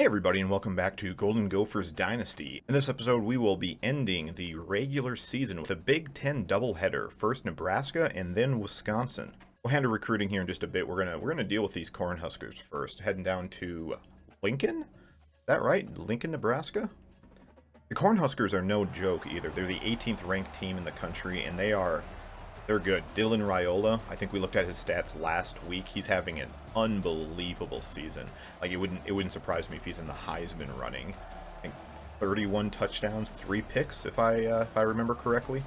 Hey everybody, and welcome back to Golden Gophers Dynasty. In this episode, we will be ending the regular season with a Big Ten doubleheader. First Nebraska and then Wisconsin. We'll handle recruiting here in just a bit. We're gonna deal with these Cornhuskers first. Heading down to Lincoln? Is that right? Lincoln, Nebraska? The Cornhuskers are no joke either. They're the 18th ranked team in the country, and they're good. Dylan Raiola, I think we looked at his stats last week. He's having an unbelievable season. Like it wouldn't surprise me if he's in the Heisman running. I think 31 touchdowns, 3 picks, if I remember correctly.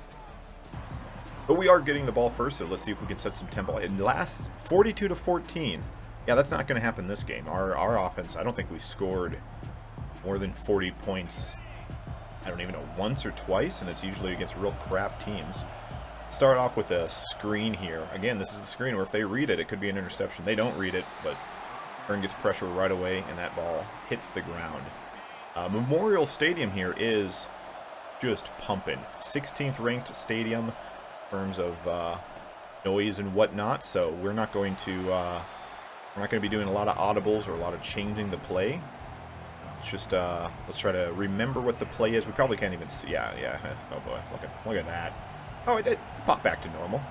But we are getting the ball first, so let's see if we can set some tempo. In last 42-14. Yeah, that's not going to happen this game. Our offense, I don't think we scored more than 40 points. I don't even know, once or twice, and it's usually against real crap teams. Start off with a screen here. Again, this is the screen where if they read it, it could be an interception. They don't read it, but Kern gets pressure right away, and that ball hits the ground. Memorial Stadium here is just pumping. 16th ranked stadium in terms of noise and whatnot, so we're not going to be doing a lot of audibles or a lot of changing the play. It's just let's try to remember what the play is. We probably can't even see. Yeah. Oh boy, look at that. Oh, it popped back to normal.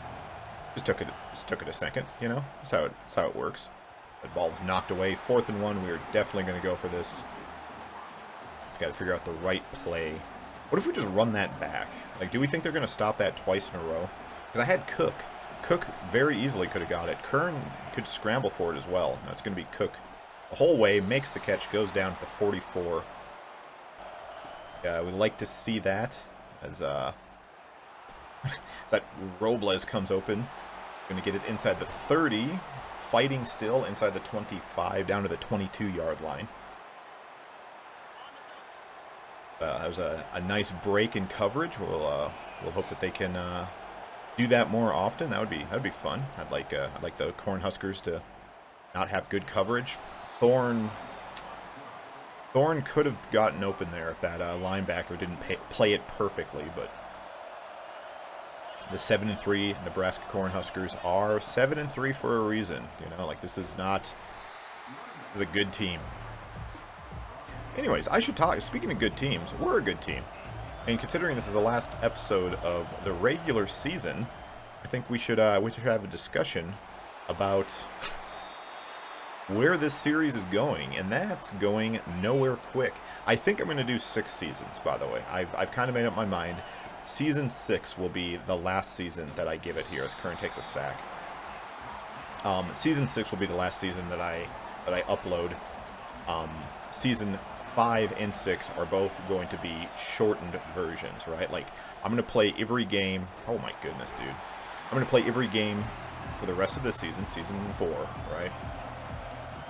Just took it a second, you know? That's how it works. The ball's knocked away. 4th and 1. We're definitely going to go for this. Just got to figure out the right play. What if we just run that back? Like, do we think they're going to stop that twice in a row? Because I had Cook. Cook very easily could have got it. Kern could scramble for it as well. Now it's going to be Cook the whole way. Makes the catch. Goes down to the 44. Yeah, we'd like to see that as that Robles comes open. Going to get it inside the 30. Fighting still inside the 25, down to the 22-yard line. That was a nice break in coverage. We'll hope that they can do that more often. That'd be fun. I'd like the Cornhuskers to not have good coverage. Thorne could have gotten open there if that linebacker didn't play it perfectly, but. The 7-3 Nebraska Cornhuskers are 7-3 for a reason. You know, like this is a good team. Anyways, I should talk. Speaking of good teams, we're a good team. And considering this is the last episode of the regular season, I think we should have a discussion about where this series is going, and that's going nowhere quick. I think I'm going to do 6 seasons, by the way. I've kind of made up my mind. Season 6 will be the last season that I give it here as Kern takes a sack. Season 6 will be the last season that I upload. Season 5 and 6 are both going to be shortened versions, right? Like, I'm going to play every game. Oh my goodness, dude. I'm going to play every game for the rest of this season, season 4, right?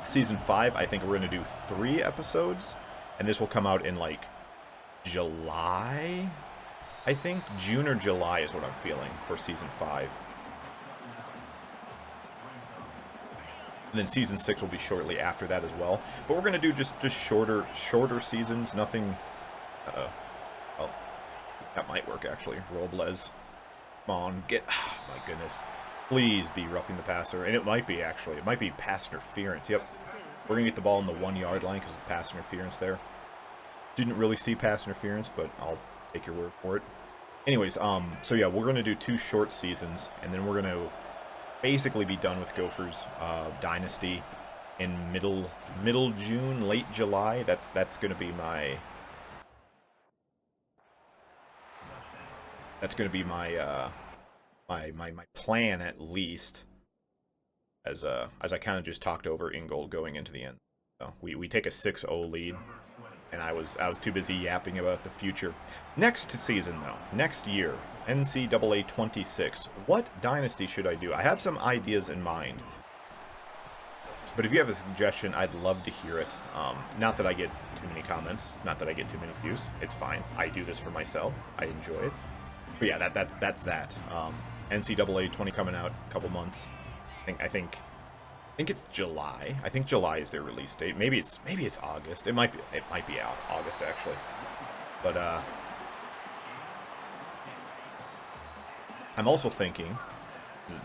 Season 5, I think we're going to do 3 episodes, and this will come out in, like, July? I think June or July is what I'm feeling for Season 5. And then Season 6 will be shortly after that as well. But we're going to do just shorter seasons. Nothing... well, that might work, actually. Robles. Come on, get... Oh, my goodness. Please be roughing the passer. And it might be, actually. It might be pass interference. Yep. We're going to get the ball in the 1-yard line because of pass interference there. Didn't really see pass interference, but I'll take your word for it. Anyways, so yeah, we're going to do 2 short seasons, and then we're going to basically be done with Gophers Dynasty in middle June, late July. That's going to be my my plan, at least, as I kind of just talked over in gold going into the end. So we take a 6-0 lead. And I was too busy yapping about the future. Next season, though, next year, NCAA 26. What dynasty should I do? I have some ideas in mind. But if you have a suggestion, I'd love to hear it. Not that I get too many comments. Not that I get too many views. It's fine. I do this for myself. I enjoy it. But yeah, that's that. NCAA 20 coming out a couple months. I think it's July. I think July is their release date. Maybe it's August. It might be out August, actually. But I'm also thinking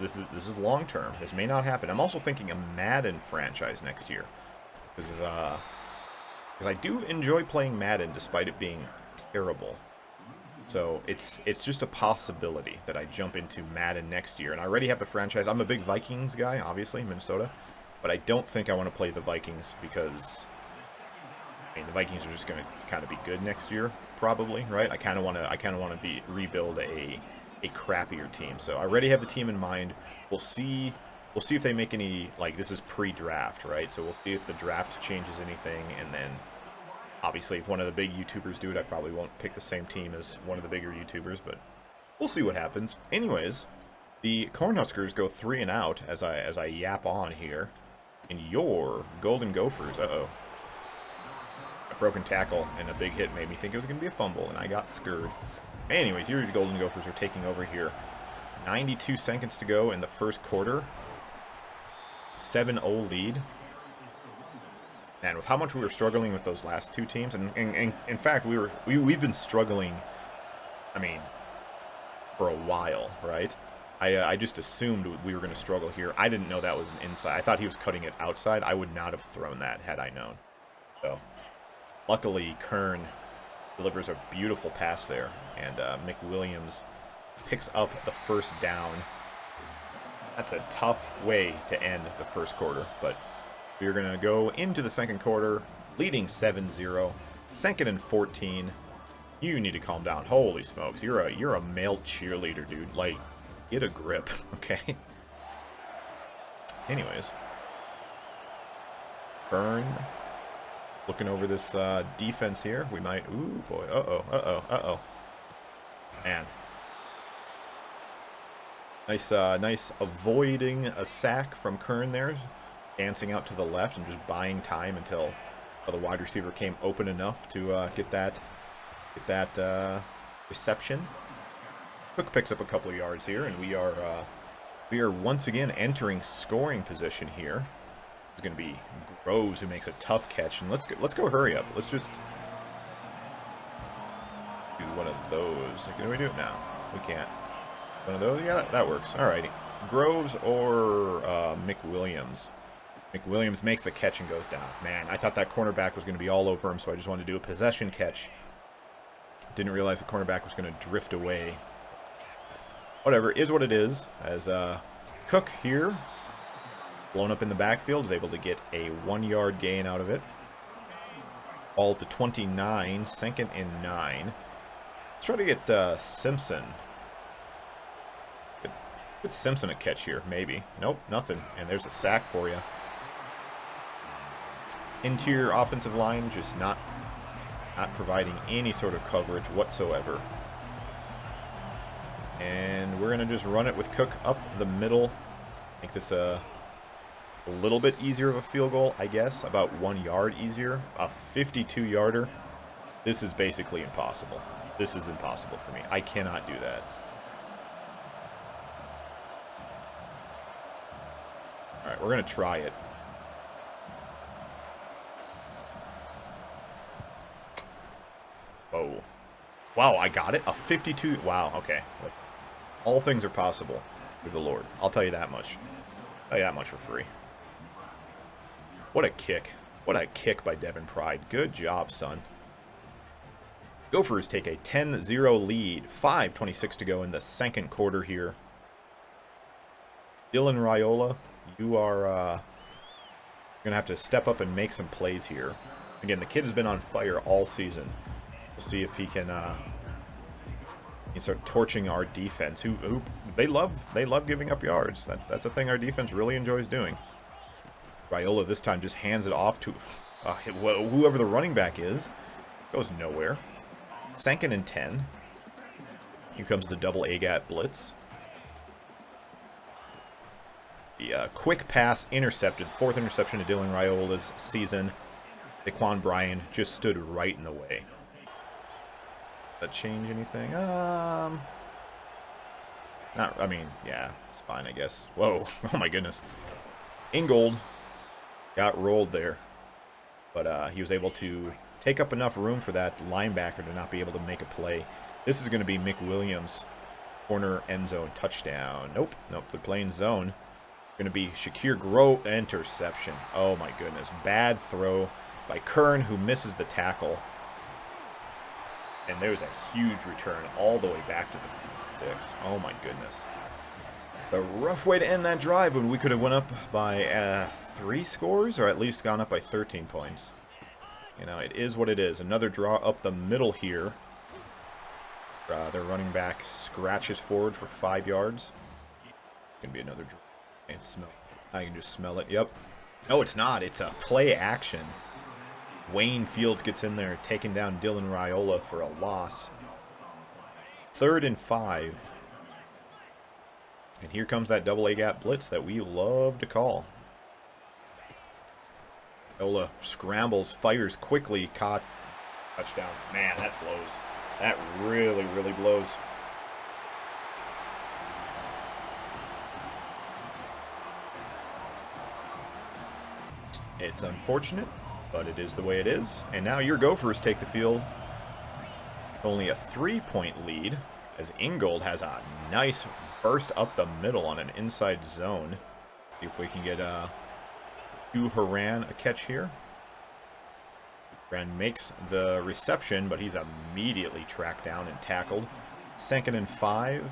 this is long term. This may not happen. I'm also thinking a Madden franchise next year because Because I do enjoy playing Madden despite it being terrible. So it's just a possibility that I jump into Madden next year. And I already have the franchise. I'm a big Vikings guy, obviously, Minnesota. But I don't think I want to play the Vikings because, I mean, the Vikings are just going to kind of be good next year, probably, right? I kind of want to rebuild a crappier team. So I already have the team in mind. We'll see if they make any, like, this is pre-draft, right? So we'll see if the draft changes anything, and then obviously if one of the big YouTubers do it, I probably won't pick the same team as one of the bigger YouTubers, but we'll see what happens. Anyways, the Cornhuskers go 3 and out as I yap on here. And your Golden Gophers, uh-oh. A broken tackle and a big hit made me think it was going to be a fumble, and I got scared. Anyways, your Golden Gophers are taking over here. 92 seconds to go in the first quarter. 7-0 lead. And with how much we were struggling with those last two teams, and in fact, we've been struggling, I mean, for a while, right? I just assumed we were going to struggle here. I didn't know that was an inside. I thought he was cutting it outside. I would not have thrown that had I known. So, luckily, Kern delivers a beautiful pass there, and Mick Williams picks up the first down. That's a tough way to end the first quarter, but we're going to go into the second quarter, leading 7-0, 2nd and 14. You need to calm down. Holy smokes, you're a male cheerleader, dude. Like, get a grip, okay? Anyways. Burn. Looking over this defense here. We might... Ooh, boy. Uh-oh. Man. Nice avoiding a sack from Kern there. Dancing out to the left and just buying time until the wide receiver came open enough to get that reception. Cook picks up a couple of yards here, and we are once again entering scoring position here. It's going to be Groves who makes a tough catch, and let's go hurry up. Let's just do one of those. Can we do it now? We can't. One of those? Yeah, that works. Alrighty. Groves or Mick Williams. Mick Williams makes the catch and goes down. Man, I thought that cornerback was going to be all over him, so I just wanted to do a possession catch. Didn't realize the cornerback was going to drift away. Whatever, is what it is. As Cook here, blown up in the backfield, is able to get a 1-yard gain out of it. All at the 29, 2nd and 9. Let's try to get Simpson. Get Simpson a catch here, maybe. Nope, nothing. And there's a sack for you. Interior offensive line just not providing any sort of coverage whatsoever. And we're going to just run it with Cook up the middle. Make this a little bit easier of a field goal, I guess. About 1 yard easier. A 52-yarder. This is basically impossible. This is impossible for me. I cannot do that. Alright, we're going to try it. Whoa. Wow, I got it? A 52... Wow, okay. Listen. All things are possible with the Lord. I'll tell you that much. I'll tell you that much for free. What a kick. What a kick by Devin Pride. Good job, son. Gophers take a 10-0 lead. 5:26 to go in the second quarter here. Dylan Raiola, you are going to have to step up and make some plays here. Again, the kid has been on fire all season. We'll see if he can start torching our defense. Who they love giving up yards. That's a thing our defense really enjoys doing. Raiola this time just hands it off to whoever the running back is. Goes nowhere. 2nd and 10. Here comes the double A-gap blitz. The quick pass intercepted. 4th interception to Dylan Raiola's season. Daquan Bryan just stood right in the way. Does that change anything? I mean, yeah, it's fine, I guess. Whoa. Oh, my goodness. Ingold got rolled there. But he was able to take up enough room for that linebacker to not be able to make a play. This is going to be Mick Williams. Corner end zone touchdown. Nope. They're playing zone. Going to be Shakir Grove interception. Oh, my goodness. Bad throw by Kern, who misses the tackle. And there's a huge return all the way back to the 6. Oh my goodness. A rough way to end that drive when we could have went up by 3 scores, or at least gone up by 13 points. You know, it is what it is. Another draw up the middle here. Their running back scratches forward for 5 yards. Gonna be another draw. And smell. I can just smell it. Yep. No, it's not. It's a play action. Wayne Fields gets in there, taking down Dylan Raiola for a loss. 3rd and 5. And here comes that double A gap blitz that we love to call. Raiola scrambles, fires quickly, caught, touchdown. Man, that blows. That really, really blows. It's unfortunate, but it is the way it is. And now your Gophers take the field. Only a 3-point lead, as Ingold has a nice burst up the middle on an inside zone. See if we can get to Haran a catch here. Haran makes the reception, but he's immediately tracked down and tackled. 2nd and 5,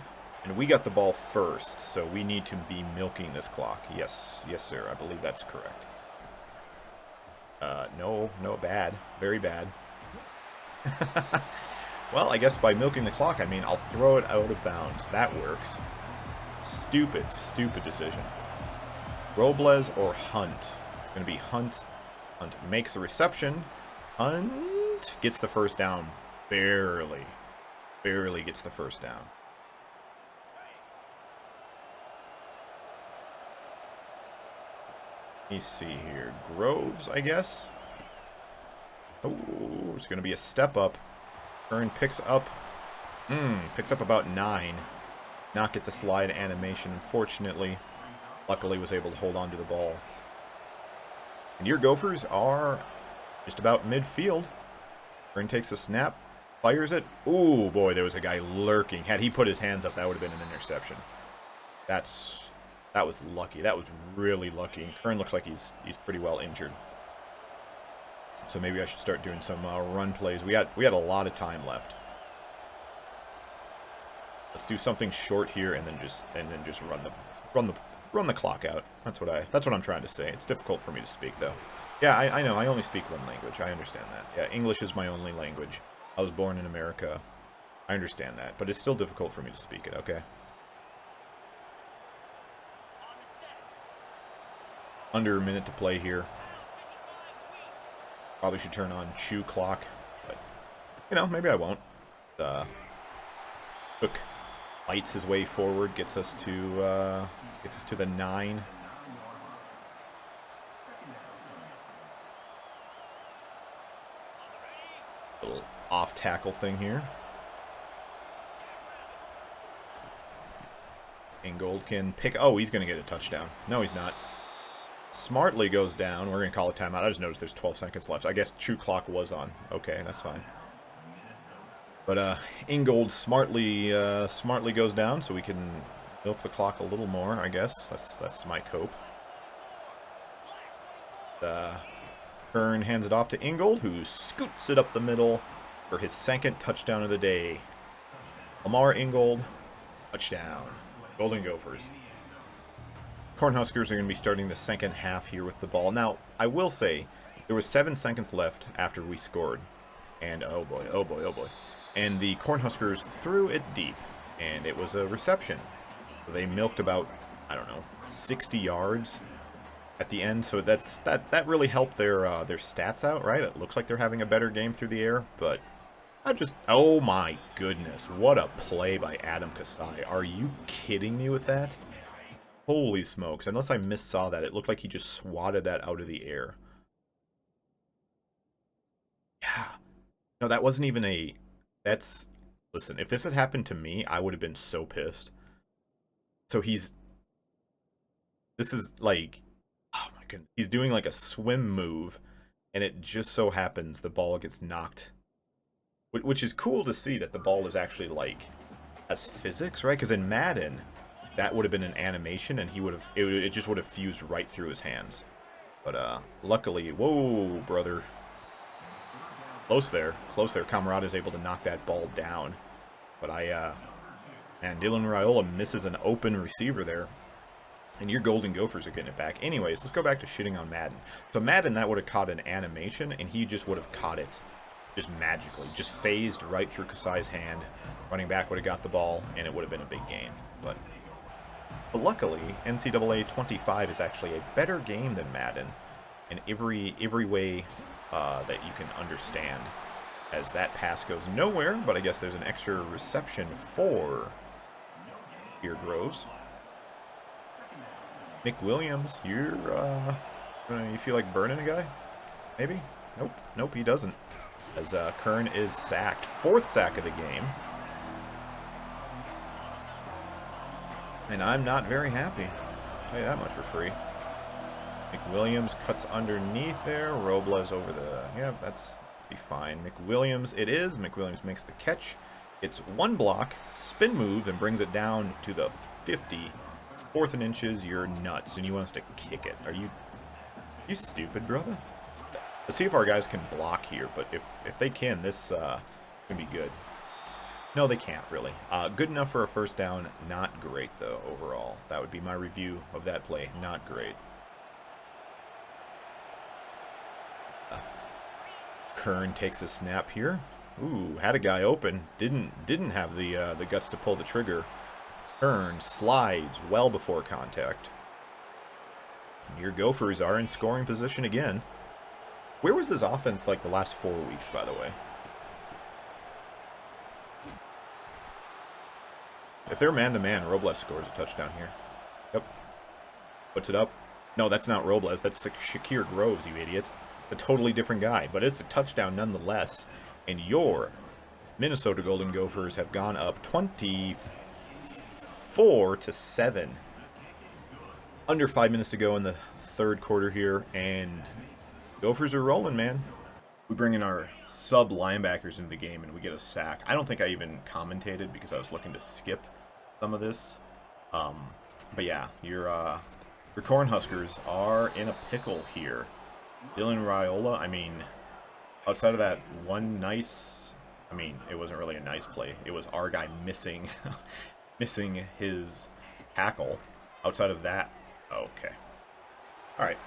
and we got the ball first, so we need to be milking this clock. Yes, yes, sir. I believe that's correct. No, bad. Very bad. Well, I guess by milking the clock, I mean I'll throw it out of bounds. That works. Stupid decision. Robles or Hunt? It's going to be Hunt. Hunt makes the reception. Hunt gets the first down. Barely. Barely gets the first down. Let me see here. Groves, I guess. Oh, it's going to be a step up. Kern picks up about 9. Not get the slide animation, unfortunately. Luckily was able to hold on to the ball. And your Gophers are just about midfield. Kern takes a snap, fires it. Ooh, boy, there was a guy lurking. Had he put his hands up, that would have been an interception. That was lucky. That was really lucky. And Kern looks like he's pretty well injured. So maybe I should start doing some run plays. We had a lot of time left. Let's do something short here and then just run the clock out. That's what I'm trying to say. It's difficult for me to speak though. Yeah, I know. I only speak one language. I understand that. Yeah, English is my only language. I was born in America. I understand that, but it's still difficult for me to speak it, okay? Under a minute to play here. Probably should turn on chew clock, but you know, maybe I won't. Hook fights his way forward, gets us to the 9. Little off tackle thing here. Ingold can pick. Oh, he's going to get a touchdown. No, he's not. Smartly goes down. We're going to call a timeout. I just noticed there's 12 seconds left. I guess true clock was on. Okay, that's fine. But Ingold smartly goes down, so we can milk the clock a little more, I guess. That's my cope. Kern hands it off to Ingold, who scoots it up the middle for his 2nd touchdown of the day. Lamar Ingold, touchdown. Golden Gophers. Cornhuskers are going to be starting the 2nd half here with the ball. Now, I will say, there was 7 seconds left after we scored. And oh boy. And the Cornhuskers threw it deep, and it was a reception. So they milked about, I don't know, 60 yards at the end. So that really helped their stats out, right? It looks like they're having a better game through the air, but oh my goodness, what a play by Adam Kasai. Are you kidding me with that? Holy smokes. Unless I missaw that, it looked like he just swatted that out of the air. Yeah. No, that wasn't even a... Listen, if this had happened to me, I would have been so pissed. So this is like... Oh my goodness. He's doing like a swim move, and it just so happens the ball gets knocked. Which is cool to see that the ball is actually like... has physics, right? Because in Madden... that would have been an animation, and it just would have fused right through his hands. But luckily, whoa, brother, Close there. Close there. Camarada is able to knock that ball down. But and Dylan Raiola misses an open receiver there. And your Golden Gophers are getting it back. Anyways, let's go back to shitting on Madden. So Madden, that would have caught an animation, and he just would have caught it just magically. Just phased right through Kasai's hand. Running back would have got the ball, and it would have been a big game. But luckily, NCAA 25 is actually a better game than Madden in every way that you can understand. As that pass goes nowhere, but I guess there's an extra reception for here Groves. Nick Williams, you feel like burning a guy? Maybe? Nope. Nope, he doesn't. As Kern is sacked. 4th sack of the game. And I'm not very happy. I'll tell you that much for free. McWilliams cuts underneath there. Robles over the... Yeah, that's be fine. McWilliams, it is. McWilliams makes the catch. It's 1 block, spin move, and brings it down to the 50. 4th and inches, you're nuts, and you want us to kick it. Are you stupid, brother? Let's see if our guys can block here, but if they can, this can be good. No, they can't, really. Good enough for a first down. Not great, though, overall. That would be my review of that play. Not great. Kern takes the snap here. Ooh, had a guy open. Didn't have the guts to pull the trigger. Kern slides well before contact. And your Gophers are in scoring position again. Where was this offense like the last 4 weeks, by the way? If they're man-to-man, Robles scores a touchdown here. Yep. Puts it up. No, that's not Robles. That's Shakir Groves, you idiot. A totally different guy. But it's a touchdown nonetheless. And your Minnesota Golden Gophers have gone up 24-7. Under 5 minutes to go in the 3rd quarter here. And Gophers are rolling, man. We bring in our sub linebackers into the game and we get a sack. I don't think I even commentated because I was looking to skip some of this. But yeah, your Cornhuskers are in a pickle here. Dylan Raiola, I mean, outside of that one nice, I mean, it wasn't really a nice play. It was our guy missing his tackle. Outside of that, okay. All right.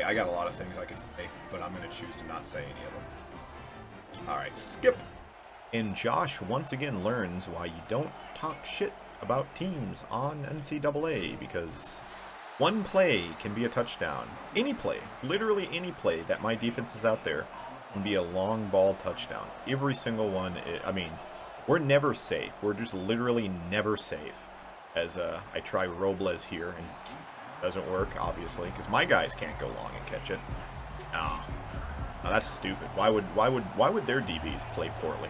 I got a lot of things I could say, but I'm going to choose to not say any of them. Alright, skip. And Josh once again learns why you don't talk shit about teams on NCAA, because one play can be a touchdown. Any play, literally any play that my defense is out there can be a long ball touchdown. Every single one, I mean, we're never safe. We're just literally never safe. As I try Robles here, and doesn't work, obviously, because my guys can't go long and catch it. No, that's stupid. Why would their DBs play poorly?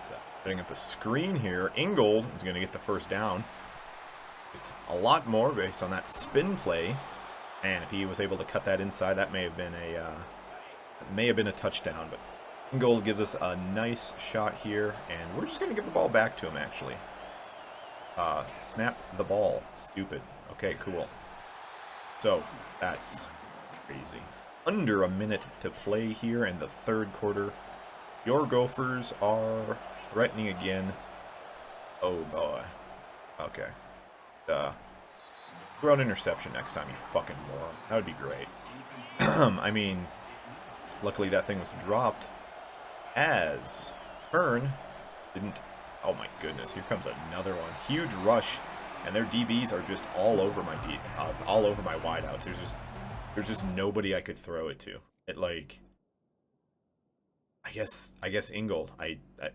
So, setting up a screen here. Ingold is going to get the first down. It's a lot more based on that spin play, and if he was able to cut that inside, that may have been a touchdown. But Ingold gives us a nice shot here, and we're just going to give the ball back to him. Actually, snap the ball. Stupid. Okay, cool. So, that's crazy. Under a minute to play here in the 3rd quarter. Your Gophers are threatening again. Oh, boy. Okay. Throw an interception next time, you fucking moron. That would be great. I mean, luckily that thing was dropped. As Kern didn't... Oh, my goodness. Here comes another one. Huge rush. And their DBs are just all over my all over my wideouts. There's just nobody I could throw it to. It like, I guess Ingold.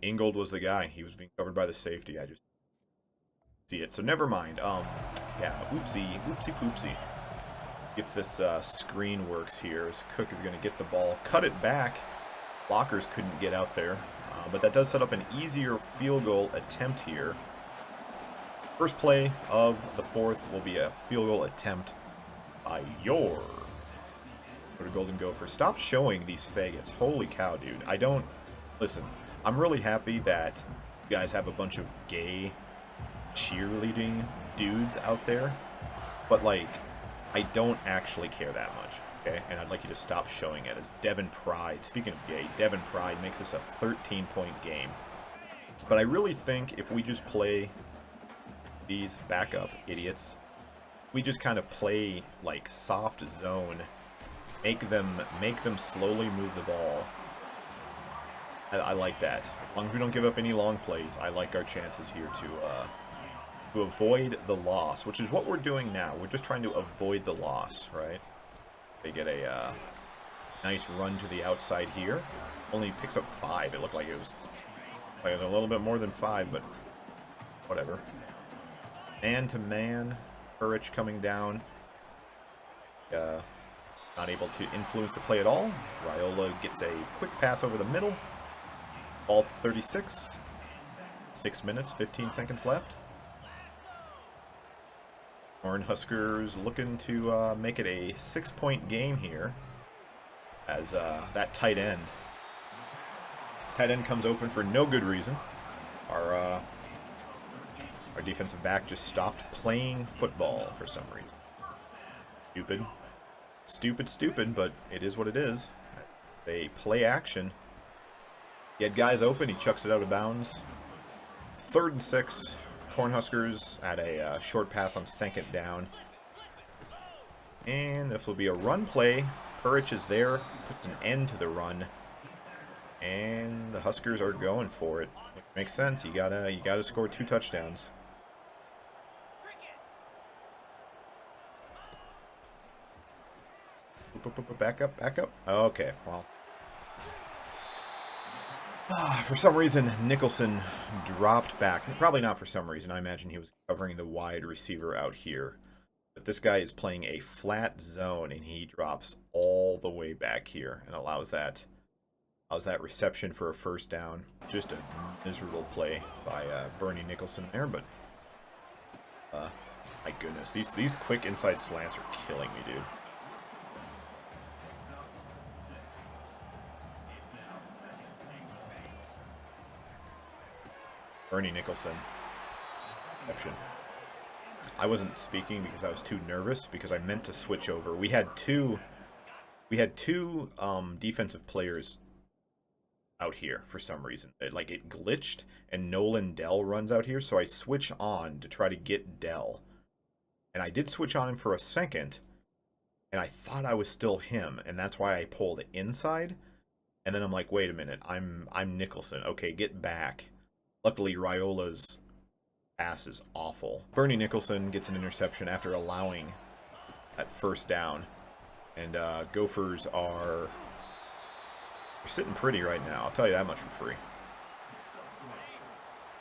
Ingold was the guy. He was being covered by the safety. I just see it. So never mind. Yeah, oopsie poopsie. If this screen works here, as Cook is going to get the ball, cut it back. Blockers couldn't get out there, but that does set up an easier field goal attempt here. First play of the 4th will be a field goal attempt by your Go to Golden Gophers. Stop showing these faggots. Holy cow, dude. I don't... Listen, I'm really happy that you guys have a bunch of gay cheerleading dudes out there. But, like, I don't actually care that much, okay? And I'd like you to stop showing it. As Devin Pride, speaking of gay, Devin Pride makes this a 13-point game. But I really think if we just play these backup idiots, we just kind of play, like, soft zone, make them slowly move the ball. I like that. As long as we don't give up any long plays, I like our chances here to avoid the loss, which is what we're doing now. We're just trying to avoid the loss, right? They get a nice run to the outside here. Only picks up 5. It looked like it was a little bit more than 5, but whatever. Man to man, Courage coming down. Not able to influence the play at all. Raiola gets a quick pass over the middle. Ball 36. 6 minutes, 15 seconds left. Cornhuskers looking to make it a 6-point game here. As that tight end comes open for no good reason. Our defensive back just stopped playing football for some reason. Stupid, but it is what it is. They play action. He had guys open, he chucks it out of bounds. 3rd and 6. Cornhuskers at a short pass on 2nd down. And this will be a run play. Purich is there, puts an end to the run. And the Huskers are going for it. Which makes sense. You gotta score 2 touchdowns. Back up. Okay, well. For some reason, Nicholson dropped back. Probably not for some reason. I imagine he was covering the wide receiver out here. But this guy is playing a flat zone, and he drops all the way back here and allows that reception for a 1st down. Just a miserable play by Bernie Nicholson there, but my goodness, these quick inside slants are killing me, dude. Bernie Nicholson. Exception. I wasn't speaking because I was too nervous, because I meant to switch over. We had two defensive players out here for some reason. It glitched, and Nolan Dell runs out here, so I switch on to try to get Dell. And I did switch on him for a second, and I thought I was still him, and that's why I pulled inside. And then I'm like, wait a minute, I'm Nicholson. Okay, get back. Luckily, Raiola's pass is awful. Bernie Nicholson gets an interception after allowing that 1st down. And Gophers are sitting pretty right now. I'll tell you that much for free.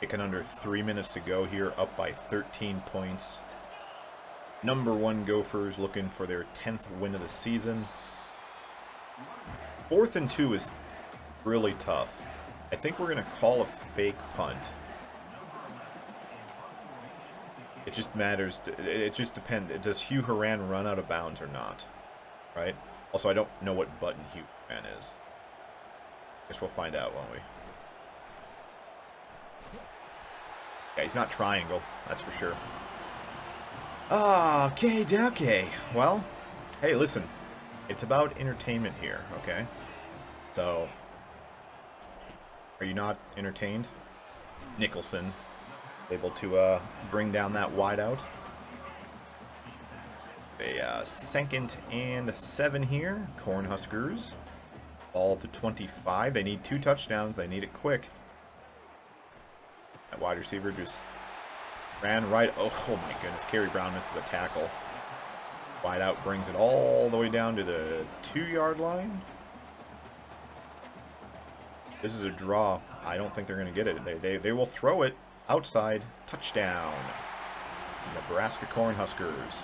Kicking under 3 minutes to go here, up by 13 points. Number 1 Gophers looking for their 10th win of the season. 4th and 2 is really tough. I think we're going to call a fake punt. It just matters. It just depends. Does Hugh Horan run out of bounds or not? Right? Also, I don't know what button Hugh Horan is. Guess we'll find out, won't we? Yeah, he's not triangle. That's for sure. Okay. Well, hey, listen. It's about entertainment here, okay? So... are you not entertained? Nicholson able to bring down that wide out. A 2nd and 7 here. Cornhuskers. Ball to 25. They need 2 touchdowns. They need it quick. That wide receiver just ran right. Oh my goodness. Kerry Brown misses a tackle. Wide out brings it all the way down to the 2-yard line. This is a draw. I don't think they're going to get it. They will throw it outside. Touchdown. Nebraska Cornhuskers.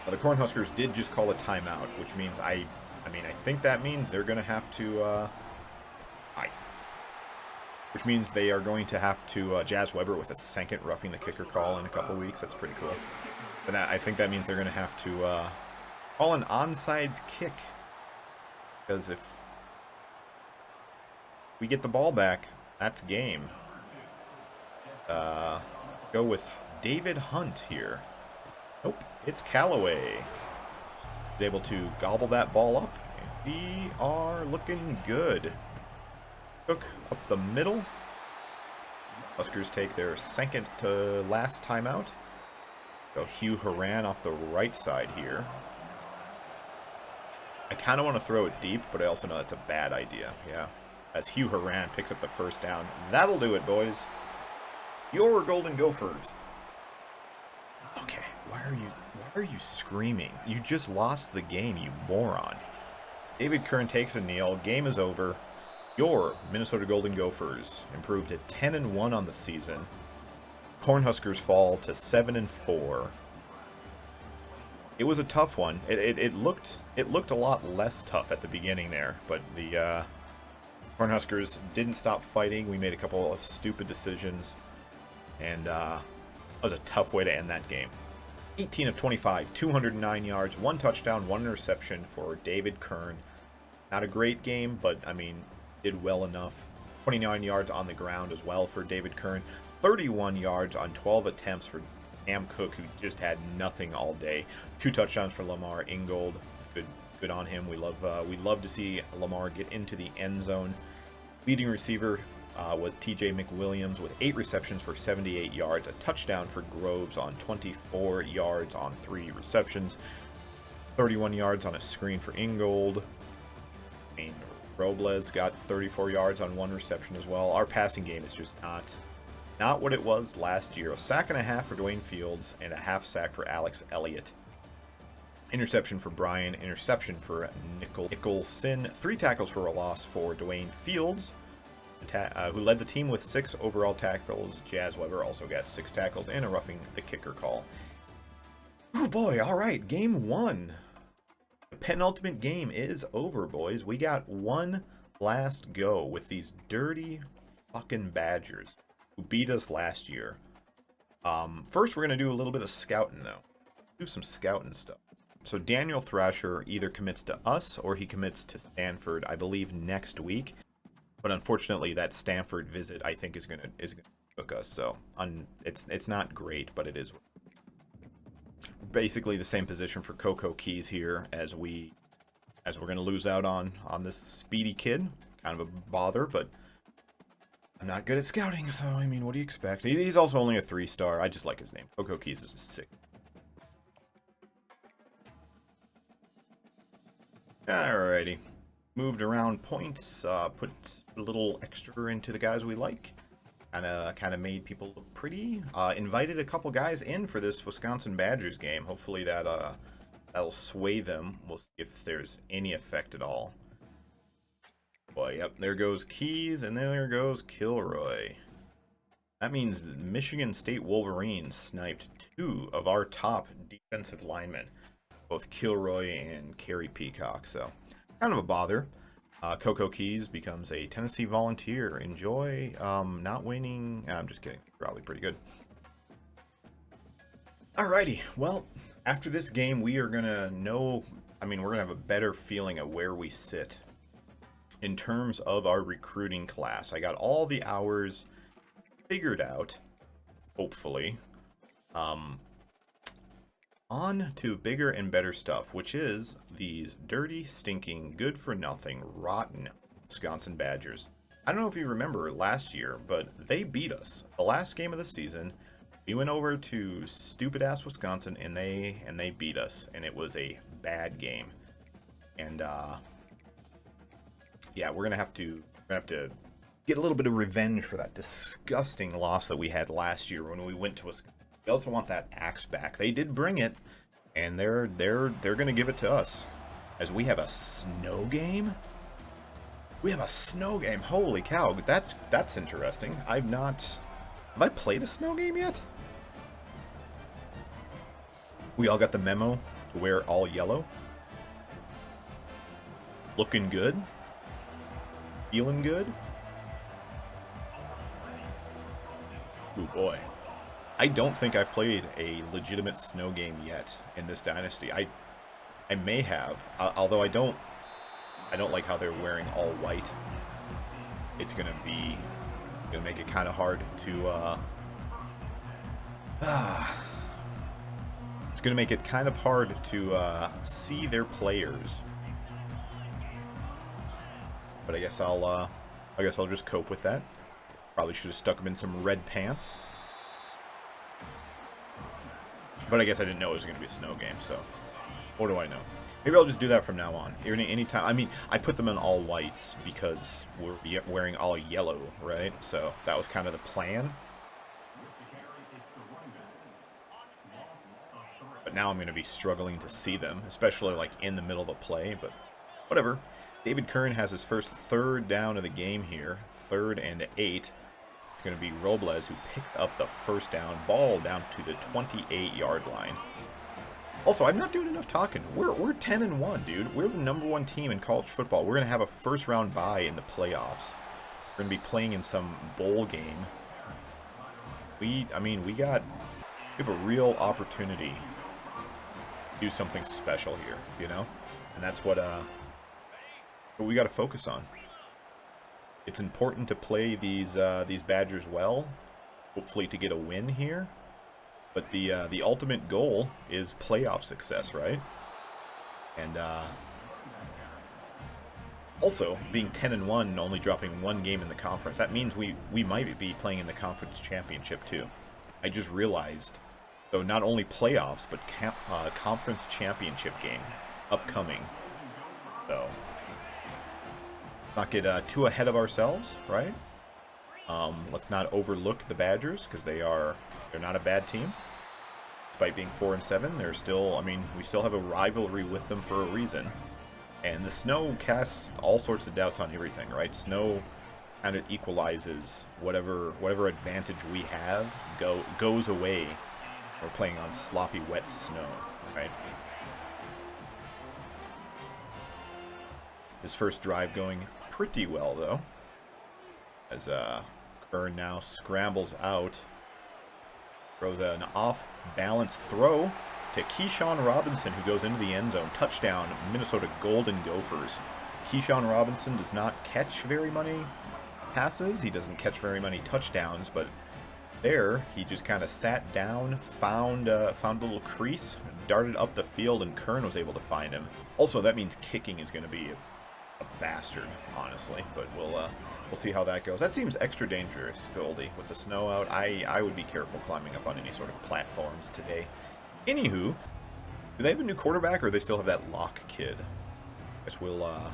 The Cornhuskers did just call a timeout, which means I think that means they're going to have to which means they are going to have to Jazz Weber with a 2nd roughing the kicker call in a couple weeks. That's pretty cool. But I think that means they're going to have to call an onside kick. Because if we get the ball back, that's game. Let's go with David Hunt here. Nope, it's Callaway. He's able to gobble that ball up. And we are looking good. Cook up the middle. Huskers take their second to last timeout. Go Hugh Horan off the right side here. I kind of want to throw it deep, but I also know that's a bad idea. Yeah. As Hugh Horan picks up the first down. That'll do it, boys. Your Golden Gophers. Okay, why are you screaming? You just lost the game, you moron. David Kern takes a kneel. Game is over. Your Minnesota Golden Gophers improved to 10-1 on the season. Cornhuskers fall to 7-4. It was a tough one. It looked a lot less tough at the beginning there, but the Cornhuskers didn't stop fighting. We made a couple of stupid decisions, and it was a tough way to end that game. 18 of 25, 209 yards, 1 touchdown, 1 interception for David Kern. Not a great game, but I mean, did well enough. 29 yards on the ground as well for David Kern. 31 yards on 12 attempts for Cam Cook, who just had nothing all day. 2 touchdowns for Lamar Ingold. Good on him. We love to see Lamar get into the end zone. Leading receiver was TJ McWilliams with 8 receptions for 78 yards. A touchdown for Groves on 24 yards on 3 receptions. 31 yards on a screen for Ingold. Robles got 34 yards on 1 reception as well. Our passing game is just not what it was last year. A sack and a half for Dwayne Fields and a half sack for Alex Elliott. Interception for Brian. Interception for Nicholson. 3 tackles for a loss for Dwayne Fields, who led the team with 6 overall tackles. Jazz Weber also got 6 tackles and a roughing the kicker call. Oh boy, all right, game 1. The penultimate game is over, boys. We got one last go with these dirty fucking Badgers who beat us last year. First, we're going to do a little bit of scouting, though. Do some scouting stuff. So Daniel Thrasher either commits to us or he commits to Stanford, I believe, next week. But unfortunately, that Stanford visit, I think, is gonna hook us. So it's not great, but it is. Basically the same position for Coco Keys here as we're gonna lose out on this speedy kid. Kind of a bother, but I'm not good at scouting, so I mean, what do you expect? He's also only a 3-star. I just like his name. Coco Keys is sick. Alrighty. Moved around points, put a little extra into the guys we like. Kind of made people look pretty. Invited a couple guys in for this Wisconsin Badgers game. Hopefully that'll sway them. We'll see if there's any effect at all. Boy, yep, there goes Keys, and there goes Kilroy. That means Michigan State Wolverines sniped 2 of our top defensive linemen, both Kilroy and Kerry Peacock. So, kind of a bother. Coco Keys becomes a Tennessee Volunteer. Enjoy not winning. I'm just kidding. Probably pretty good. Alrighty. Well, after this game, we are going to know... I mean, we're going to have a better feeling of where we sit in terms of our recruiting class. I got all the hours figured out, hopefully. On to bigger and better stuff, which is these dirty, stinking, good-for-nothing, rotten Wisconsin Badgers. I don't know if you remember last year, but they beat us. The last game of the season, we went over to stupid-ass Wisconsin, and they beat us, and it was a bad game. And, yeah, we're gonna have to get a little bit of revenge for that disgusting loss that we had last year when we went to Wisconsin. We also want that axe back. They did bring it, and they're gonna give it to us. As we have a snow game? We have a snow game. Holy cow, that's interesting. Have I played a snow game yet? We all got the memo to wear all yellow. Looking good. Feeling good. Ooh boy. I don't think I've played a legitimate snow game yet in this dynasty. I may have, although I don't like how they're wearing all white. It's gonna make it kind of hard to it's gonna make it kind of hard to see their players. But I guess I'll just cope with that. Probably should have stuck them in some red pants. But I guess I didn't know it was going to be a snow game, so what do I know? Maybe I'll just do that from now on. Anytime. I mean, I put them in all whites because we're wearing all yellow, right? So that was kind of the plan. But now I'm going to be struggling to see them, especially like in the middle of a play, but whatever. David Kern has his first third down of the game here. 3rd and 8. It's going to be Robles who picks up the first down. Ball down to the 28-yard line. Also, I'm not doing enough talking. We're 10-1, dude. We're the number 1 team in college football. We're going to have a first-round bye in the playoffs. We're going to be playing in some bowl game. We have a real opportunity to do something special here, you know? And that's what we got to focus on. It's important to play these Badgers well, hopefully to get a win here. But the ultimate goal is playoff success, right? And also being 10-1 and only dropping 1 game in the conference, that means we might be playing in the conference championship too. I just realized. So not only playoffs, but conference championship game upcoming. So not get too ahead of ourselves, right? Let's not overlook the Badgers because they're not a bad team. Despite being 4-7, they're still, we still have a rivalry with them for a reason. And the snow casts all sorts of doubts on everything, right? Snow kind of equalizes whatever advantage we have goes away. We're playing on sloppy, wet snow, right? His first drive going pretty well, though. As Kern now scrambles out. Throws an off-balance throw to Keyshawn Robinson, who goes into the end zone. Touchdown, Minnesota Golden Gophers. Keyshawn Robinson does not catch very many passes. He doesn't catch very many touchdowns, but there he just kind of sat down, found a little crease, darted up the field, and Kern was able to find him. Also, that means kicking is going to be a bastard, honestly, but we'll see how that goes. That seems extra dangerous, Goldie, with the snow out. I would be careful climbing up on any sort of platforms today. Anywho, do they have a new quarterback, or they still have that Locke kid? Guess we'll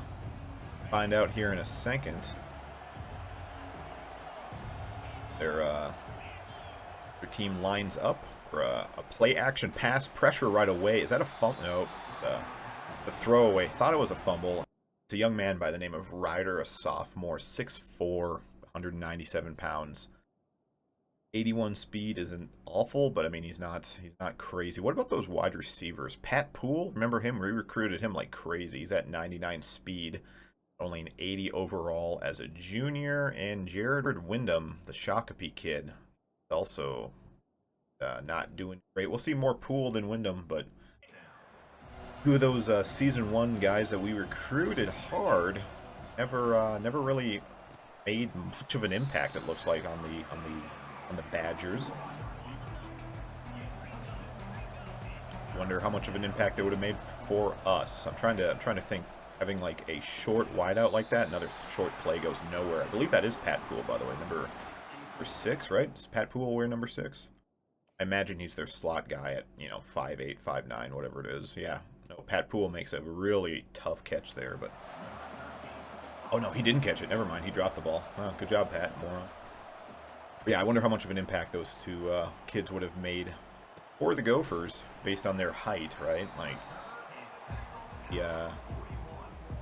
find out here in a second. Their team lines up for a play-action pass pressure right away. Is that a fumble? Nope, it's a throwaway. Thought it was a fumble. It's a young man by the name of Ryder, a sophomore, 6'4", 197 pounds. 81 speed isn't awful, but he's not crazy. What about those wide receivers? Pat Poole, remember him? We recruited him like crazy. He's at 99 speed, only an 80 overall as a junior. And Jared Wyndham, the Shakopee kid, also not doing great. We'll see more Poole than Wyndham, but two of those season 1 guys that we recruited hard never really made much of an impact, it looks like, on the Badgers. Wonder how much of an impact they would have made for us. I'm trying to think. Having like a short wideout like that, another short play goes nowhere. I believe that is Pat Poole, by the way, number 6, right? Does Pat Poole wear number 6? I imagine he's their slot guy at 5'8", 5'9", whatever it is. Yeah. No, Pat Poole makes a really tough catch there, but oh no, he didn't catch it. Never mind, he dropped the ball. Well, good job, Pat. Moron. But yeah, I wonder how much of an impact those two kids would have made for the Gophers based on their height, right? Like, yeah,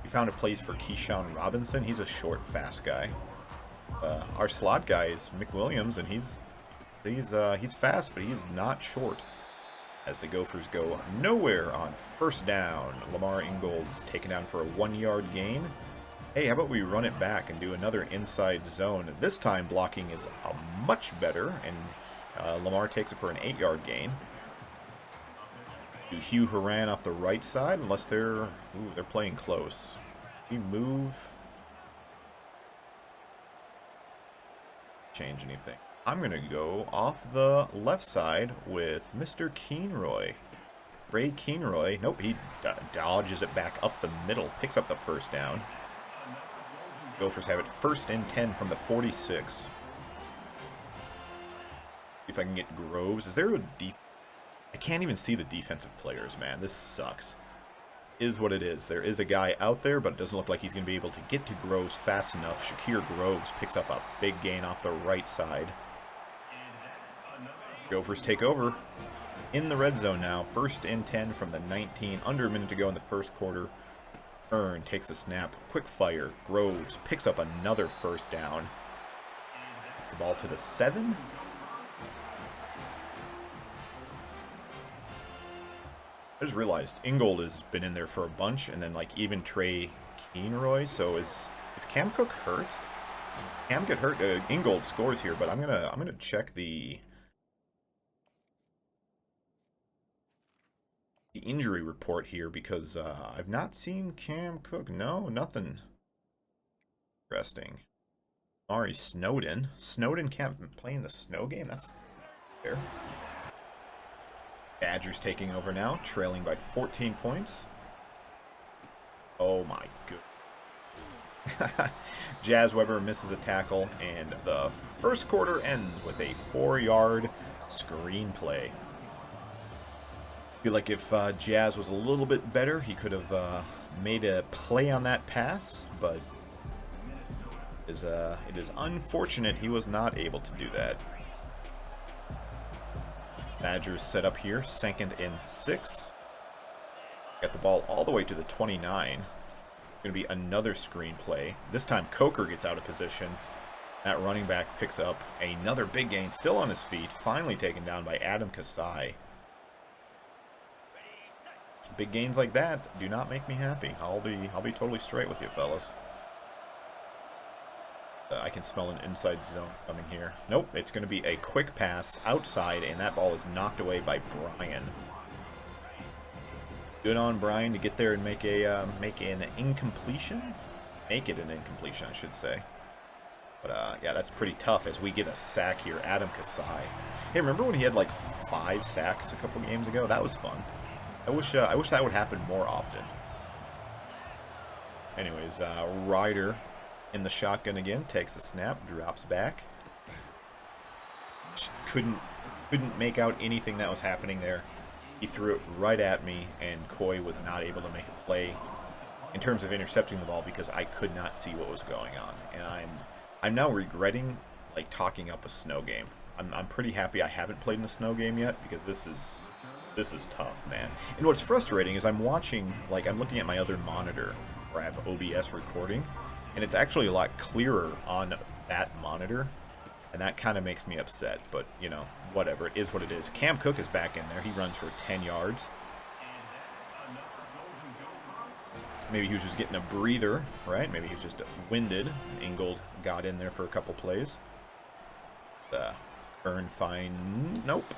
we found a place for Keyshawn Robinson. He's a short, fast guy. Our slot guy is McWilliams, and he's fast, but he's not short. As the Gophers go nowhere on first down. Lamar Ingold's taken down for a 1-yard gain. Hey, how about we run it back and do another inside zone? This time blocking is much better, and Lamar takes it for an 8-yard gain. Do Hugh Horan off the right side, unless they're playing close. We move. Change anything. I'm going to go off the left side with Mr. Keenroy. Ray Keenroy. Nope, he dodges it back up the middle. Picks up the first down. Gophers have it 1st and 10 from the 46. See if I can get Groves. Is there a I can't even see the defensive players, man. This sucks. Is what it is. There is a guy out there, but it doesn't look like he's going to be able to get to Groves fast enough. Shakir Groves picks up a big gain off the right side. Gophers take over in the red zone now. 1st and 10 from the 19. Under a minute to go in the first quarter. Earn takes the snap. Quick fire. Groves picks up another first down. Gets the ball to the 7. I just realized Ingold has been in there for a bunch, and then like even Trey Keenroy. So is Cam Cook hurt? Cam get hurt. Ingold scores here, but I'm gonna check the injury report here because I've not seen Cam Cook. No, nothing. Interesting. Ari Snowden. Snowden can't play in the snow game. That's fair. Badgers taking over now, trailing by 14 points. Oh my god. Jazz Weber misses a tackle, and the first quarter ends with a 4-yard screenplay. Feel like if Jazz was a little bit better, he could have made a play on that pass, but it is unfortunate he was not able to do that. Badgers set up here, 2nd and 6. Got the ball all the way to the 29. Going to be another screenplay. This time Coker gets out of position. That running back picks up another big gain, still on his feet, finally taken down by Adam Kasai. Big gains like that do not make me happy. I'll be totally straight with you, fellas. I can smell an inside zone coming here. Nope, it's going to be a quick pass outside, and that ball is knocked away by Brian. Good on Brian to get there and make an incompletion. Make it an incompletion, I should say. But yeah, that's pretty tough as we get a sack here. Adam Kasai. Hey, remember when he had like 5 sacks a couple games ago? That was fun. I wish that would happen more often. Anyways, Ryder in the shotgun again, takes the snap, drops back. Just couldn't make out anything that was happening there. He threw it right at me, and Coy was not able to make a play in terms of intercepting the ball because I could not see what was going on. And I'm now regretting like talking up a snow game. I'm pretty happy I haven't played in a snow game yet because this is tough, man. And what's frustrating is I'm looking at my other monitor where I have OBS recording, and it's actually a lot clearer on that monitor, and that kind of makes me upset, but, you know, whatever. It is what it is. Cam Cook is back in there. He runs for 10 yards. Maybe he was just getting a breather, right? Maybe he was just winded. Ingold got in there for a couple plays. Burn fine. Nope.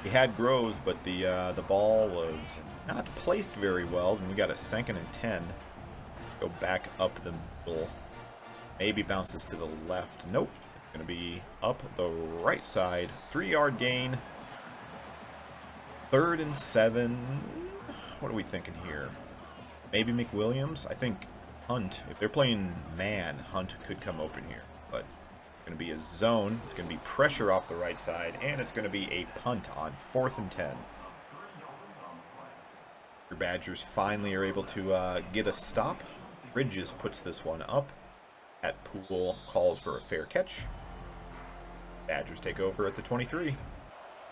He had Groves, but the ball was not placed very well, and we got a 2nd and 10. Go back up the middle. Maybe bounces to the left. Nope. It's going to be up the right side. 3-yard gain. 3rd and 7. What are we thinking here? Maybe McWilliams? I think Hunt. If they're playing man, Hunt could come open here. But it's going to be a zone. It's going to be pressure off the right side. And it's going to be a punt on 4th and 10. Your Badgers finally are able to get a stop. Bridges puts this one up. At Poole calls for a fair catch. Badgers take over at the 23.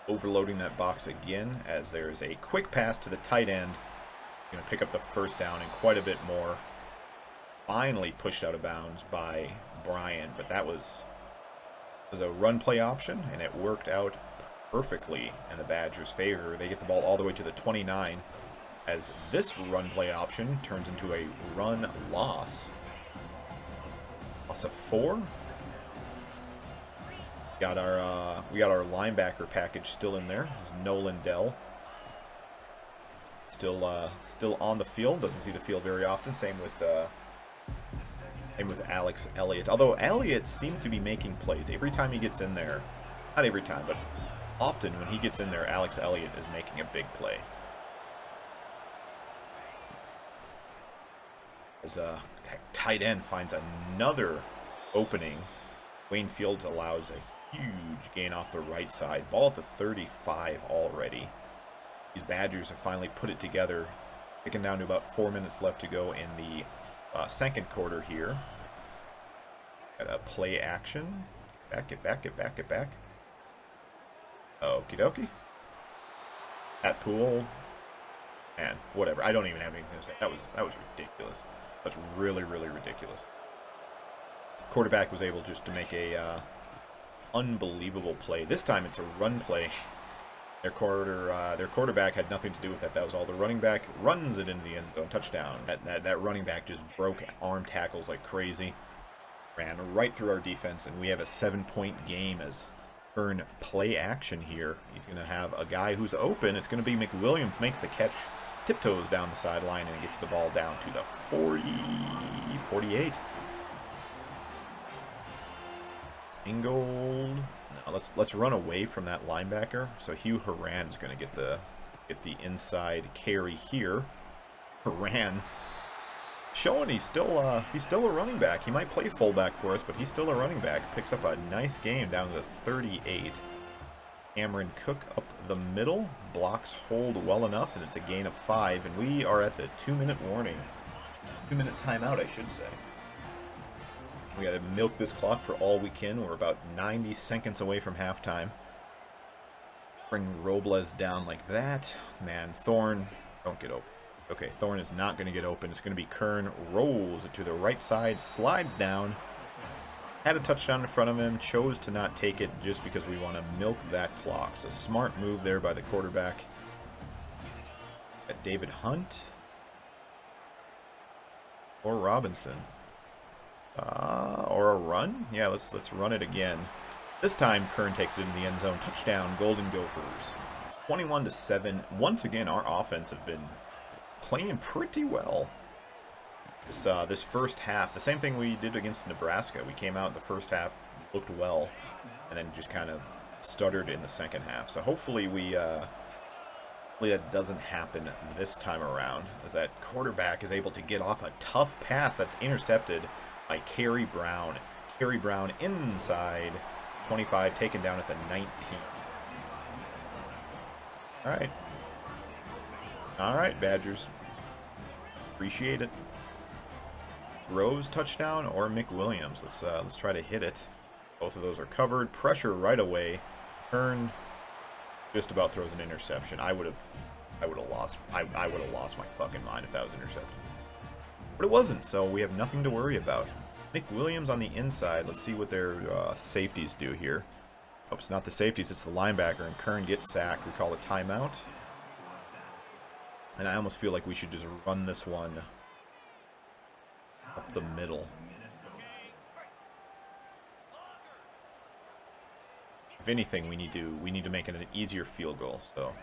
Overloading that box again as there is a quick pass to the tight end. Going to pick up the first down and quite a bit more. Finally pushed out of bounds by Brian, but that was a run play option, and it worked out perfectly in the Badgers' favor. They get the ball all the way to the 29. As this run play option turns into a run loss. Loss of 4. We got our linebacker package still in there. There's Nolan Dell. Still on the field. Doesn't see the field very often. Same with Alex Elliott. Although Elliott seems to be making plays every time he gets in there. Not every time, but often when he gets in there, Alex Elliott is making a big play. As that tight end finds another opening, Wayne Fields allows a huge gain off the right side. Ball at the 35 already. These Badgers have finally put it together. Picking down to about 4 minutes left to go in the second quarter here. Got a play action. Get back. Okie dokie. At pool. And whatever. I don't even have anything to say. That was ridiculous. That's really, really ridiculous. Quarterback was able just to make a unbelievable play. This time it's a run play. Their quarterback had nothing to do with that. That was all the running back runs it into the end zone. Touchdown. That running back just broke arm tackles like crazy. Ran right through our defense, and we have a 7-point game as Kern play action here. He's going to have a guy who's open. It's going to be McWilliams. Makes the catch. Tiptoes down the sideline and gets the ball down to the 48. Ingold. Now let's run away from that linebacker. So Hugh Horan is going to get the inside carry here. Horan showing he's still a running back. He might play fullback for us, but he's still a running back. Picks up a nice game down to the 38. Cameron Cook up the middle, blocks hold well enough, and it's a gain of 5, and we are at the 2-minute warning. 2-minute timeout, I should say. We gotta milk this clock for all we can. We're about 90 seconds away from halftime. Bring Robles down like that. Man, Thorne, don't get open. Okay, Thorne is not gonna get open. It's gonna be Kern, rolls it to the right side, slides down. Had a touchdown in front of him, chose to not take it just because we want to milk that clock. So smart move there by the quarterback. Got David Hunt or Robinson. Or a run? Yeah, let's run it again. This time Kern takes it into the end zone. Touchdown, Golden Gophers. 21-7. Once again, our offense have been playing pretty well. This first half, the same thing we did against Nebraska. We came out in the first half, looked well, and then just kind of stuttered in the second half. So hopefully that doesn't happen this time around, as that quarterback is able to get off a tough pass that's intercepted by Kerry Brown. Kerry Brown inside 25, taken down at the 19. All right, Badgers. Appreciate it. Groves touchdown or McWilliams. Let's try to hit it. Both of those are covered. Pressure right away. Kern just about throws an interception. I would have lost my fucking mind if that was intercepted. But it wasn't, so we have nothing to worry about. McWilliams on the inside. Let's see what their safeties do here. Oh, it's not the safeties, it's the linebacker, and Kern gets sacked. We call a timeout. And I almost feel like we should just run this one up the middle. If anything, we need to make it an easier field goal. So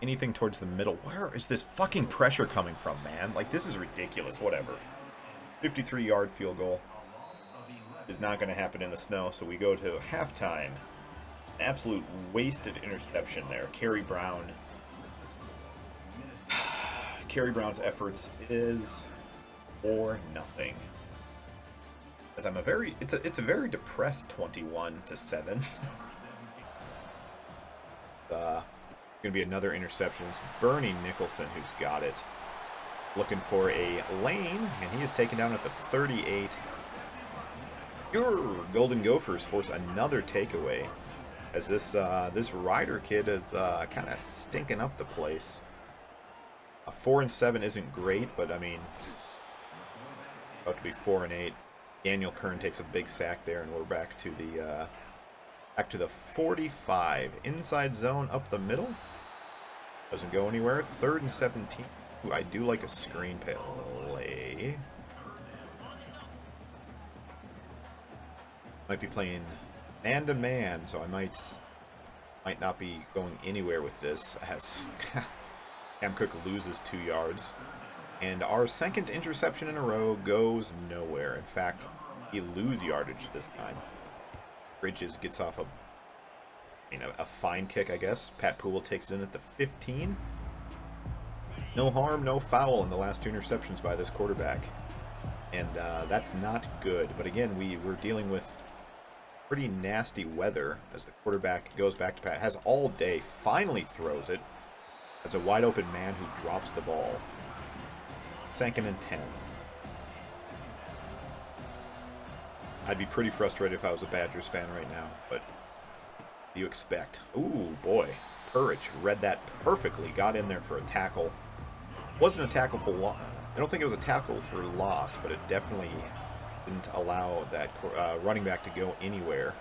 anything towards the middle. Where is this fucking pressure coming from, man? Like, this is ridiculous. Whatever. 53-yard field goal is not going to happen in the snow. So we go to halftime. An absolute wasted interception there. Kerry Brown. Kerry Brown's efforts is or nothing. As I'm it's a very depressed 21-7. Gonna be another interception. It's Bernie Nicholson who's got it. Looking for a lane, and he is taken down at the 38. Your Golden Gophers force another takeaway, as this Ryder kid is kind of stinking up the place. A 4-7 isn't great, but I mean, about to be 4-8. Daniel Kern takes a big sack there, and we're back to the 45. Inside zone up the middle. Doesn't go anywhere. 3rd and 17. Ooh, I do like a screen play. Might be playing man-to-man, so I might not be going anywhere with this as Cam Cook loses 2 yards. And our second interception in a row goes nowhere. In fact, he loses yardage this time. Bridges gets off a fine kick, I guess. Pat Poole takes it in at the 15. No harm, no foul in the last 2 interceptions by this quarterback. And that's not good. But again, we're dealing with pretty nasty weather as the quarterback goes back to Pat. Has all day, finally throws it. That's a wide open man who drops the ball. 2nd and 10. I'd be pretty frustrated if I was a Badgers fan right now, but what do you expect? Ooh, boy. Purich read that perfectly. Got in there for a tackle. Wasn't a tackle for loss. I don't think it was a tackle for loss, but it definitely didn't allow that running back to go anywhere.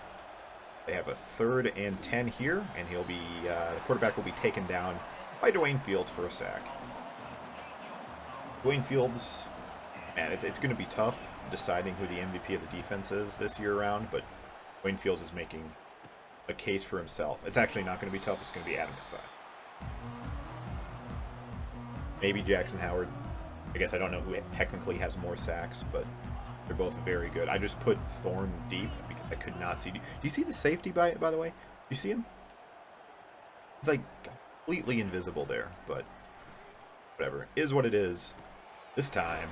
They have a 3rd and 10 here, and the quarterback will be taken down by Dwayne Fields for a sack. Dwayne Fields, man, it's going to be tough deciding who the MVP of the defense is this year around, but Dwayne Fields is making a case for himself. It's actually not going to be tough. It's going to be Adam Kasai. Maybe Jackson Howard. I guess I don't know who technically has more sacks, but they're both very good. I just put Thorne deep because I could not see. Do you see the safety by the way? Do you see him? It's like completely invisible there, but whatever. Is what it is. This time,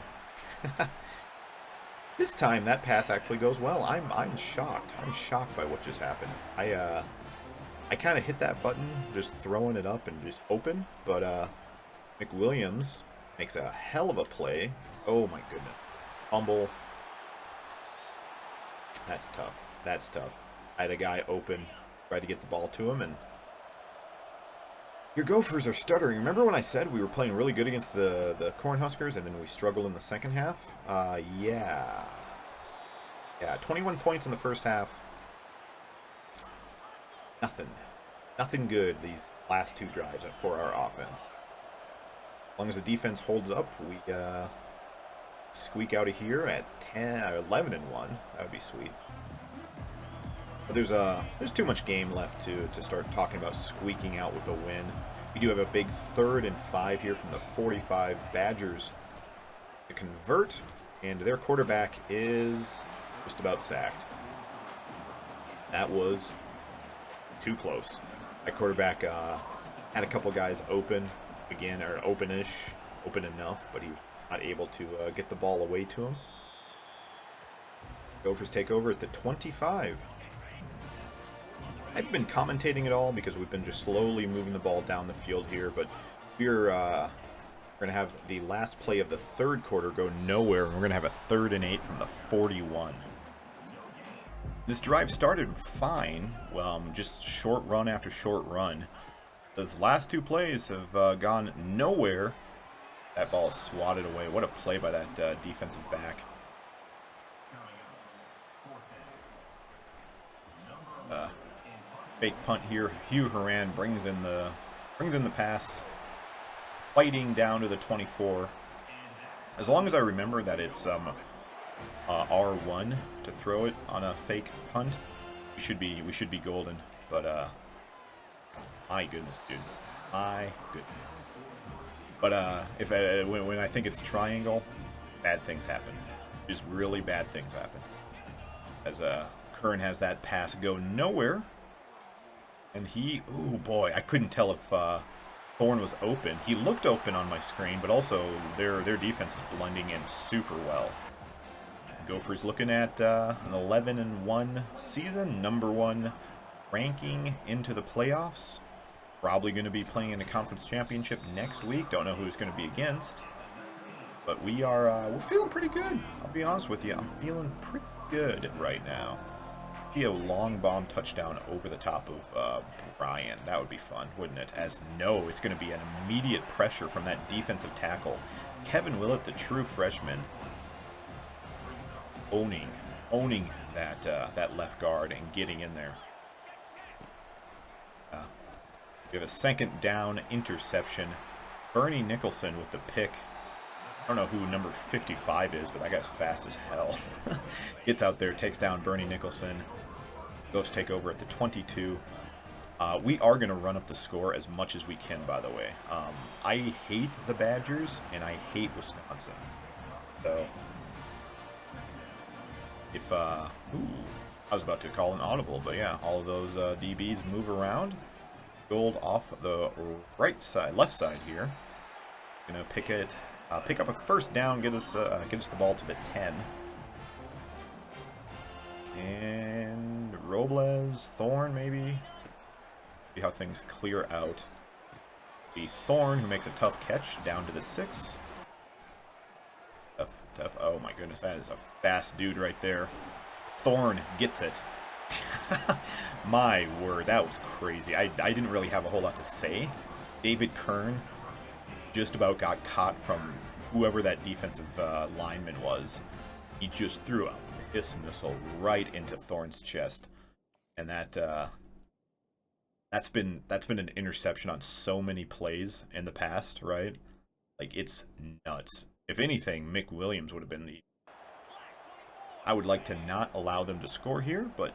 that pass actually goes well. I'm shocked. I'm shocked by what just happened. I kind of hit that button, just throwing it up and just hoping, but McWilliams makes a hell of a play. Oh my goodness. Fumble. That's tough. That's tough. I had a guy open, tried to get the ball to him, and your Gophers are stuttering. Remember when I said we were playing really good against the Cornhuskers and then we struggled in the second half? Yeah. Yeah, 21 points in the first half. Nothing good these last 2 drives for our offense. As long as the defense holds up, we squeak out of here at 11 and 1. That would be sweet. But there's too much game left to start talking about squeaking out with a win. We do have a big 3rd and 5 here from the 45 Badgers to convert, and their quarterback is just about sacked. That was too close. That quarterback had a couple guys open again, or open enough, but he was not able to get the ball away to him. Gophers take over at the 25. I haven't been commentating at all because we've been just slowly moving the ball down the field here, but we're going to have the last play of the 3rd quarter go nowhere, and we're going to have a 3rd and 8 from the 41. This drive started fine, just short run after short run. Those last 2 plays have gone nowhere. That ball is swatted away. What a play by that defensive back. Fake punt here. Hugh Horan brings in the pass, fighting down to the 24. As long as I remember that it's R1 to throw it on a fake punt, we should be golden. But my goodness, dude, my goodness. But when I think it's triangle, bad things happen. Just really bad things happen. As Curran has that pass go nowhere. And ooh boy, I couldn't tell if Thorne was open. He looked open on my screen, but also their defense is blending in super well. Gophers looking at an 11-1 season, #1 ranking into the playoffs. Probably going to be playing in the conference championship next week. Don't know who it's going to be against, but we're feeling pretty good. I'll be honest with you, I'm feeling pretty good right now. A long bomb touchdown over the top of Brian. That would be fun, wouldn't it? As no, it's going to be an immediate pressure from that defensive tackle. Kevin Willett, the true freshman, owning that left guard and getting in there. We have a 2nd down interception. Bernie Nicholson with the pick. I don't know who number 55 is, but that guy's fast as hell. Gets out there, takes down Bernie Nicholson. Gophers take over at the 22. We are going to run up the score as much as we can, by the way. I hate the Badgers, and I hate Wisconsin. So, if, I was about to call an audible, but yeah, all of those DBs move around. Gold off the right side, left side here. Gonna pick up a first down, get us the ball to the 10. And Robles, Thorne, maybe. See how things clear out. The Thorne, who makes a tough catch, down to the 6. Tough. Oh my goodness, that is a fast dude right there. Thorne gets it. My word, that was crazy. I didn't really have a whole lot to say. David Kern just about got caught from whoever that defensive lineman was. He just threw a piss missile right into Thorne's chest, and that's been an interception on so many plays in the past, right? Like, it's nuts. If anything, Mick Williams would have been the... I would like to not allow them to score here, but,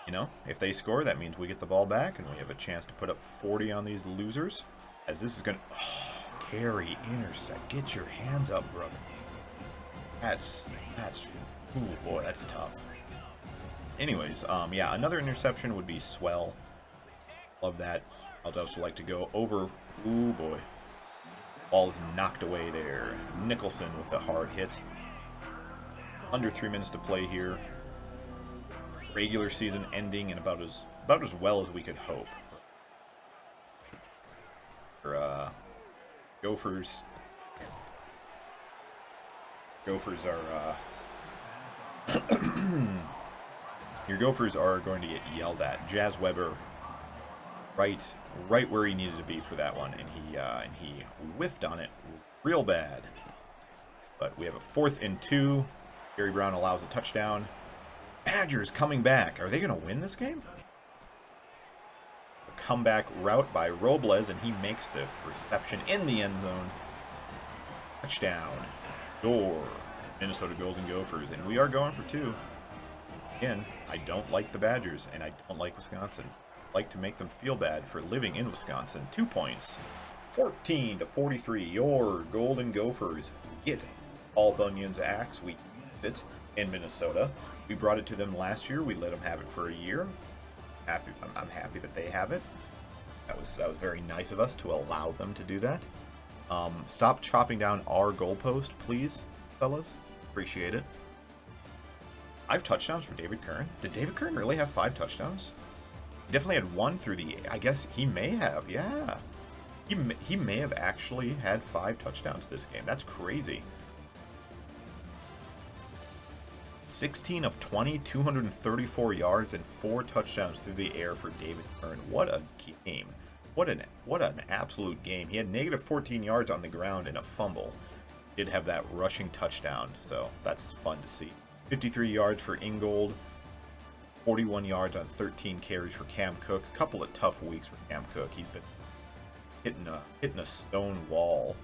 you know, if they score, that means we get the ball back, and we have a chance to put up 40 on these losers. As this is going to... Oh, carry, intersect. Get your hands up, brother. That's... Ooh, boy, that's tough. Anyways, yeah, another interception would be swell. Love that. I'd also like to go over... Ooh, boy. Ball is knocked away there. Nicholson with a hard hit. Under 3 minutes to play here. Regular season ending in about as well as we could hope. For Gophers are your Gophers are going to get yelled at. Jazz Weber right where he needed to be for that one, and he whiffed on it real bad. But we have a 4th and 2. Gary Brown allows a touchdown. Badgers coming back. Are they going to win this game? A comeback route by Robles, and he makes the reception in the end zone. Touchdown. Door. Minnesota Golden Gophers, and we are going for 2. Again, I don't like the Badgers, and I don't like Wisconsin. I'd like to make them feel bad for living in Wisconsin. 2 points. 14-43. Your Golden Gophers get Paul Bunyan's axe. We used it in Minnesota. We brought it to them last year. We let them have it for a year. I'm happy that they have it. That was very nice of us to allow them to do that. Stop chopping down our goalpost, please, fellas. Appreciate it. 5 touchdowns for David Kern. Did David Kern really have 5 touchdowns? He definitely had 1 through the... I guess he may have, yeah. He may have actually had 5 touchdowns this game. That's crazy. 16 of 20, 234 yards, and 4 touchdowns through the air for David Kern. What a game. What an absolute game. He had negative 14 yards on the ground and a fumble. Did have that rushing touchdown, so that's fun to see. 53 yards for Ingold. 41 yards on 13 carries for Cam Cook. A couple of tough weeks for Cam Cook. He's been hitting a stone wall.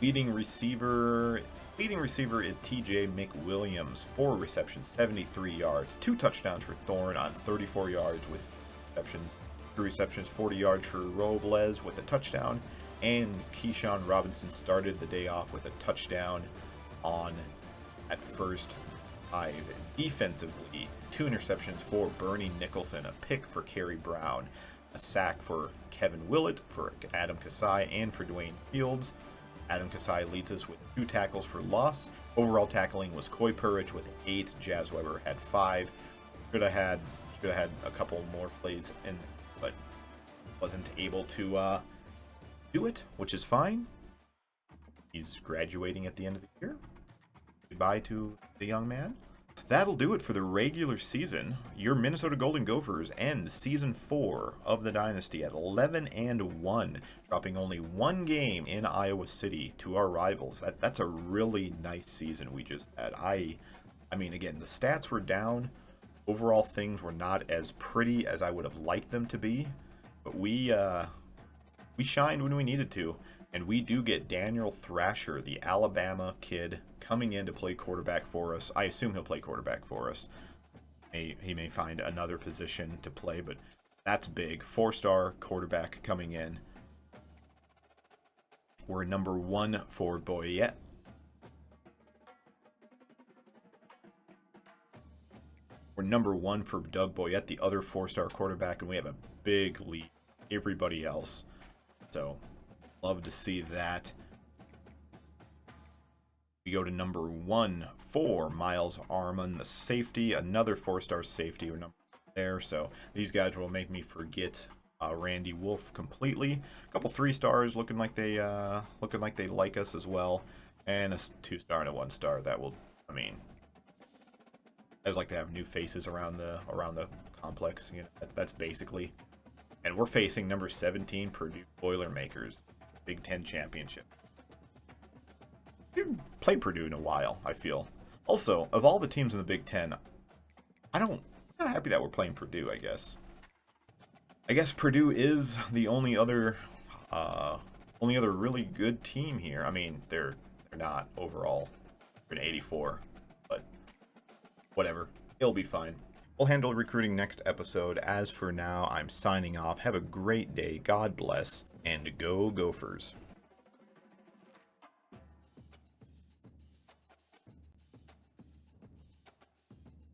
Leading receiver is TJ McWilliams. 4 receptions, 73 yards. 2 touchdowns for Thorne on 34 yards with receptions. 3 receptions, 40 yards for Robles with a touchdown. And Keyshawn Robinson started the day off with a touchdown on at first 5. Defensively, 2 interceptions for Bernie Nicholson, a pick for Kerry Brown, a sack for Kevin Willett, for Adam Kasai, and for Dwayne Fields. Adam Kasai leads us with 2 tackles for loss. Overall tackling was Coy Purridge with 8. Jazz Weber had 5. Should have had a couple more plays in, but wasn't able to do it, which is fine. He's graduating at the end of the year. Goodbye to the young man. That'll do it for the regular season. Your Minnesota Golden Gophers end season 4 of the Dynasty at 11-1, dropping only 1 game in Iowa City to our rivals. That's a really nice season we just had. I mean, again, the stats were down. Overall, things were not as pretty as I would have liked them to be, but we shined when we needed to. And we do get Daniel Thrasher, the Alabama kid, coming in to play quarterback for us. I assume he'll play quarterback for us. He may find another position to play, but that's big. 4-star quarterback coming in. We're number 1 for Boyette. We're number 1 for Doug Boyette, the other 4-star quarterback, and we have a big lead. Everybody else. So, love to see that. We go to number 1 for Miles Armon, the safety, another 4-star safety or number there. So these guys will make me forget Randy Wolf completely. A couple 3-stars looking like they like us as well, and a 2-star and a 1-star. That will, I mean, I just like to have new faces around the complex. You know, that's basically. And we're facing number 17 Purdue Boilermakers, Big Ten championship. We haven't played Purdue in a while, I feel. Also, of all the teams in the Big Ten, I'm not happy that we're playing Purdue, I guess. I guess Purdue is the only other really good team here. I mean, they're not overall. They're an 84, but whatever. It'll be fine. We'll handle recruiting next episode. As for now, I'm signing off. Have a great day. God bless, and go Gophers.